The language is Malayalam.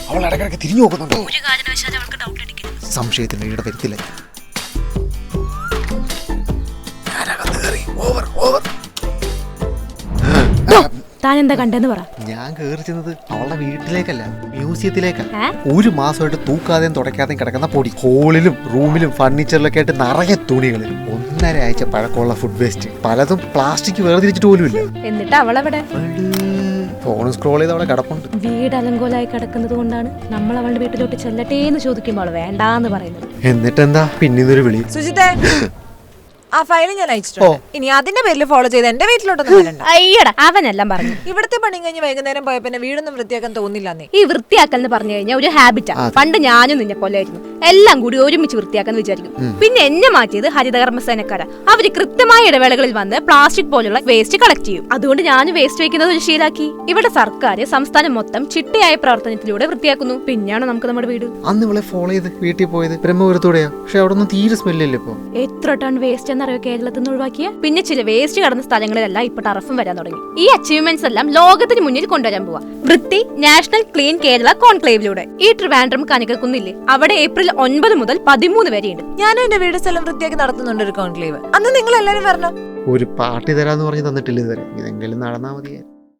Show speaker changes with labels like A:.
A: അവൾ ഇടയ്ക്കിടയ്ക്ക് തിരിഞ്ഞു നോക്കുന്നുണ്ടോ? സംശയത്തിന് ഇവിടെ വരുത്തില്ല.
B: താൻ എന്താ കണ്ടെന്ന് പറ.
A: ഞാൻ കേറി ചെന്നത് അവളുടെ വീട്ടിലേക്കല്ല, മ്യൂസിയത്തിലേക്കാ. ഒരു മാസമായിട്ട് തൂക്കാതെയും തുടയ്ക്കാതെയും കിടക്കുന്ന പൊടി. ഹോളിലും റൂമിലും ഫർണിച്ചറിലൊക്കെ ആയിട്ട് നിറയെ തുണികള്. 1.5 ആഴ്ച പഴക്കമുള്ള ഫുഡ് വേസ്റ്റ്. പലതും പ്ലാസ്റ്റിക് വേർതിരിച്ചിട്ട് പോലും ഇല്ല.
B: എന്നിട്ട് അവളെവിടെ?
A: ഫോൺ സ്ക്രോൾ ചെയ്ത് അവിടെ കിടപ്പുണ്ട്.
B: വീട് അലങ്കോലായി കിടക്കുന്നത് കൊണ്ടാണ് നമ്മൾ അവളുടെ വീട്ടിലോട്ട് ചെല്ലട്ടേന്ന് ചോദിക്കുമ്പോൾ വേണ്ടാന്ന് പറയുന്നത്.
A: എന്നിട്ടെന്താ പിന്നീന്നൊരു വിളി.
C: സുജിത്തെ, ആ ഫയൽ ഞാൻ അയച്ചിട്ടുണ്ട്. ഇനി അതിന്റെ പേരിൽ ഫോളോ ചെയ്ത് എന്റെ വീട്ടിലോട്ടൊന്നും വരണ്ട.
B: അയ്യടാ, അവനെല്ലാം പറഞ്ഞു.
C: ഇവിടുത്തെ പണി കഴിഞ്ഞ് വൈകുന്നേരം പോയപ്പോ എന്നെ വീടൊന്നും വൃത്തിയാക്കാൻ തോന്നില്ലെന്നേ.
B: ഈ വൃത്തിയാക്കൽ എന്ന് പറഞ്ഞു കഴിഞ്ഞാൽ ഒരു ഹാബിറ്റാ. പണ്ട് ഞാനും നിന്നെ പോലെ ആയിരുന്നു. എല്ലാം കൂടി ഒരുമിച്ച് വൃത്തിയാക്കാന്ന് വിചാരിക്കും. പിന്നെ എന്നെ മാറ്റിയത് ഹരിതകർമ്മസേനക്കാരാ. അവര് കൃത്യമായ ഇടവേളകളിൽ വന്ന് പ്ലാസ്റ്റിക് പോലുള്ള വേസ്റ്റ് കളക്ട് ചെയ്യും. അതുകൊണ്ട് ഞാൻ വേസ്റ്റ് വയ്ക്കുന്നത് ഒരു ശീലാക്കി. ഇവിടെ സർക്കാർ സംസ്ഥാനം മൊത്തം ചിട്ടയായ പ്രവർത്തനത്തിലൂടെ വൃത്തിയാക്കുന്നു. പിന്നെയാണ് നമുക്ക് നമ്മുടെ വീട്.
A: അന്ന് ഇവളെ ഫോളോ ചെയ്ത് വീട്ടിൽ പോയത് ബ്രഹ്മപുരത്തൂടെയാ. പക്ഷെ അവിടെ ഒന്നും തീരെ സ്മെല്ലില്ല. ഇപ്പൊ
B: എത്ര ടൺ വേസ്റ്റ് എന്നറിയോ കേരളത്തിൽ നിന്ന് ഒഴിവാക്കിയ? പിന്നെ ചില വേസ്റ്റ് കടന്ന സ്ഥലങ്ങളിലെല്ലാം ഇപ്പൊ ടർഫും വരാൻ തുടങ്ങി. ഈ അച്ചീവ്മെന്റ്സ് എല്ലാം ലോകത്തിന് മുന്നിൽ കൊണ്ടുവരാൻ പോവാ. വൃത്തി നാഷണൽ ക്ലീൻ കേരള കോൺക്ലേവിലൂടെ. ഈ ട്രിവാൻഡ്രം കനകക്കുന്നില്ലേ, അവിടെ ഏപ്രിൽ 9 മുതൽ 13 വരെയുണ്ട്.
C: ഞാനും എന്റെ വീട് സ്ഥലം വൃത്തിയാക്കി നടത്തുന്നുണ്ട് ഒരു കോൺക്ലേവ്. അന്ന് നിങ്ങൾ എല്ലാരും വരണം.
A: ഒരു പാർട്ടി തരാന്ന് പറഞ്ഞ് തന്നിട്ടില്ല ഇതുവരെ. ഇതെങ്കിലും നടന്നാ മതിയായിരുന്നു.